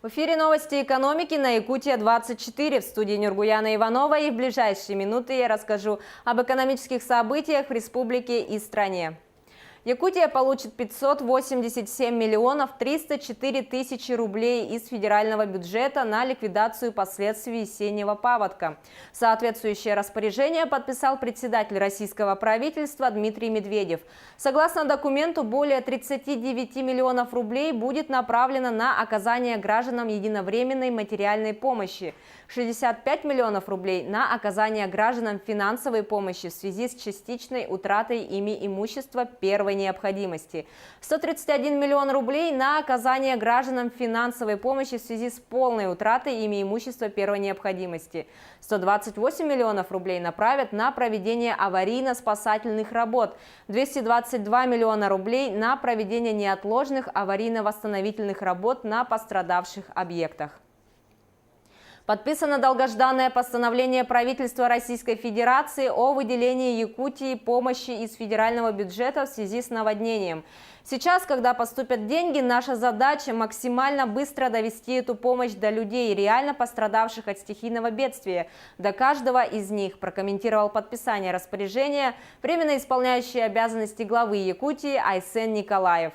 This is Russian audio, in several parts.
В эфире новости экономики на Якутия-24. В студии Нургуяна Иванова, и в ближайшие минуты я расскажу об экономических событиях в республике и стране. Якутия получит 587 миллионов 304 тысячи рублей из федерального бюджета на ликвидацию последствий весеннего паводка. Соответствующее распоряжение подписал председатель российского правительства Дмитрий Медведев. Согласно документу, более 39 миллионов рублей будет направлено на оказание гражданам единовременной материальной помощи, 65 миллионов рублей на оказание гражданам финансовой помощи в связи с частичной утратой ими имущества первой необходимости, 131 миллион рублей на оказание гражданам финансовой помощи в связи с полной утратой ими имущества первой необходимости, 128 миллионов рублей направят на проведение аварийно-спасательных работ, 222 миллиона рублей на проведение неотложных аварийно-восстановительных работ на пострадавших объектах. Подписано долгожданное постановление правительства Российской Федерации о выделении Якутии помощи из федерального бюджета в связи с наводнением. Сейчас, когда поступят деньги, наша задача максимально быстро довести эту помощь до людей, реально пострадавших от стихийного бедствия, до каждого из них, прокомментировал подписание распоряжения временно исполняющий обязанности главы Якутии Айсен Николаев.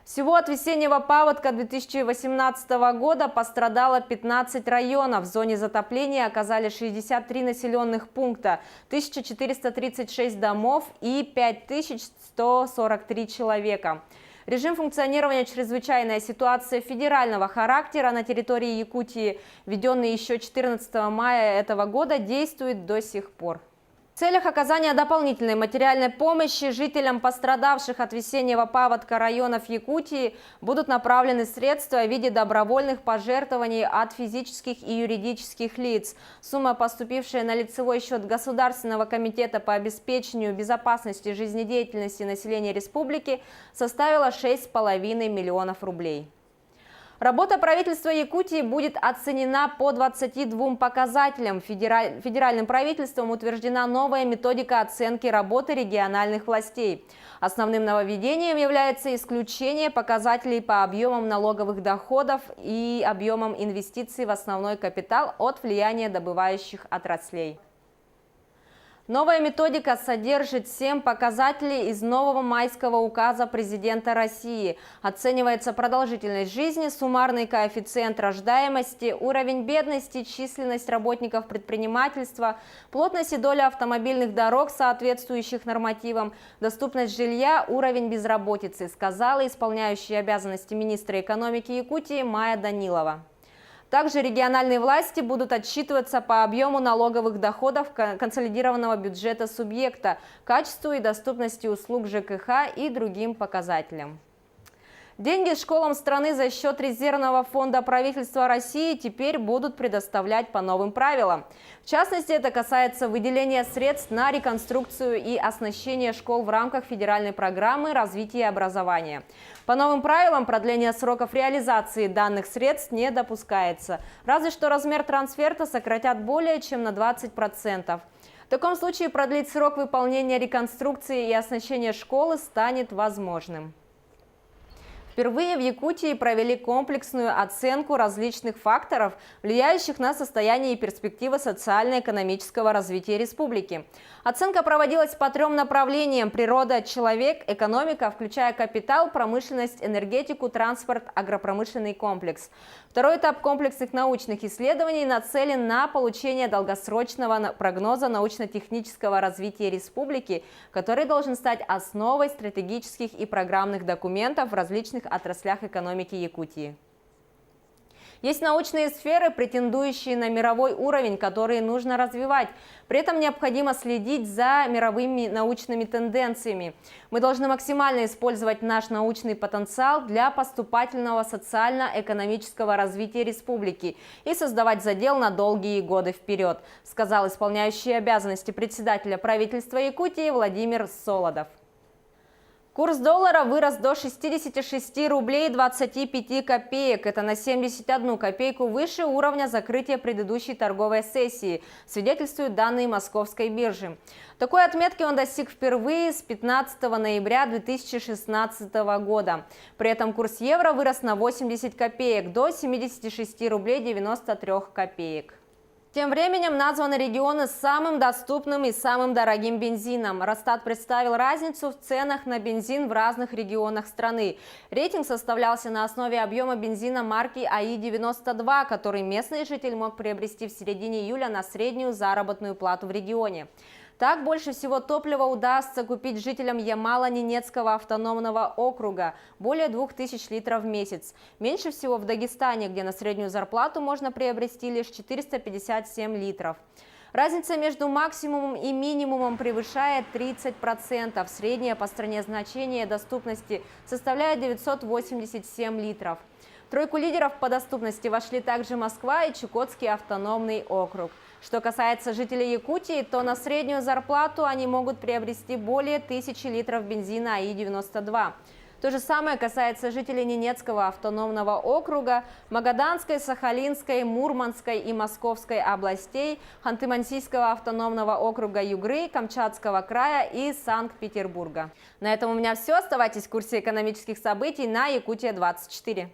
Всего от весеннего паводка 2018 года пострадало 15 районов. В зоне затопления оказались 63 населенных пункта, 1436 домов и 5143 человека. Режим функционирования чрезвычайная ситуация федерального характера на территории Якутии, введенный еще 14 мая этого года, действует до сих пор. В целях оказания дополнительной материальной помощи жителям пострадавших от весеннего паводка районов Якутии будут направлены средства в виде добровольных пожертвований от физических и юридических лиц. Сумма, поступившая на лицевой счет Государственного комитета по обеспечению безопасности жизнедеятельности населения республики, составила 6,5 миллионов рублей. Работа правительства Якутии будет оценена по 22 показателям. Федеральным правительством утверждена новая методика оценки работы региональных властей. Основным нововведением является исключение показателей по объемам налоговых доходов и объемам инвестиций в основной капитал от влияния добывающих отраслей. Новая методика содержит 7 показателей из нового майского указа президента России. Оценивается продолжительность жизни, суммарный коэффициент рождаемости, уровень бедности, численность работников предпринимательства, плотность и доля автомобильных дорог, соответствующих нормативам, доступность жилья, уровень безработицы, сказала исполняющая обязанности министра экономики Якутии Майя Данилова. Также региональные власти будут отчитываться по объему налоговых доходов консолидированного бюджета субъекта, качеству и доступности услуг ЖКХ и другим показателям. Деньги школам страны за счет резервного фонда правительства России теперь будут предоставлять по новым правилам. В частности, это касается выделения средств на реконструкцию и оснащение школ в рамках федеральной программы развития образования. По новым правилам продление сроков реализации данных средств не допускается, разве что размер трансферта сократят более чем на 20%. В таком случае продлить срок выполнения реконструкции и оснащения школы станет возможным. Впервые в Якутии провели комплексную оценку различных факторов, влияющих на состояние и перспективы социально-экономического развития республики. Оценка проводилась по 3 направлениям: природа, человек, экономика, включая капитал, промышленность, энергетику, транспорт, агропромышленный комплекс. Второй этап комплексных научных исследований нацелен на получение долгосрочного прогноза научно-технического развития республики, который должен стать основой стратегических и программных документов в различных отраслях экономики Якутии. Есть научные сферы, претендующие на мировой уровень, которые нужно развивать. При этом необходимо следить за мировыми научными тенденциями. Мы должны максимально использовать наш научный потенциал для поступательного социально-экономического развития республики и создавать задел на долгие годы вперед, сказал исполняющий обязанности председателя правительства Якутии Владимир Солодов. Курс доллара вырос до 66 рублей 25 копеек. Это на 71 копейку выше уровня закрытия предыдущей торговой сессии, свидетельствуют данные Московской биржи. Такой отметки он достиг впервые с 15 ноября 2016 года. При этом курс евро вырос на 80 копеек до 76 рублей 93 копеек. Тем временем названы регионы с самым доступным и самым дорогим бензином. Росстат представил разницу в ценах на бензин в разных регионах страны. Рейтинг составлялся на основе объема бензина марки АИ-92, который местный житель мог приобрести в середине июля на среднюю заработную плату в регионе. Так, больше всего топлива удастся купить жителям Ямало-Ненецкого автономного округа – более 2000 литров в месяц. Меньше всего в Дагестане, где на среднюю зарплату можно приобрести лишь 457 литров. Разница между максимумом и минимумом превышает 30%. Среднее по стране значение доступности составляет 987 литров. В тройку лидеров по доступности вошли также Москва и Чукотский автономный округ. Что касается жителей Якутии, то на среднюю зарплату они могут приобрести более 1000 литров бензина АИ-92. То же самое касается жителей Ненецкого автономного округа, Магаданской, Сахалинской, Мурманской и Московской областей, Ханты-Мансийского автономного округа Югры, Камчатского края и Санкт-Петербурга. На этом у меня все. Оставайтесь в курсе экономических событий на Якутия 24.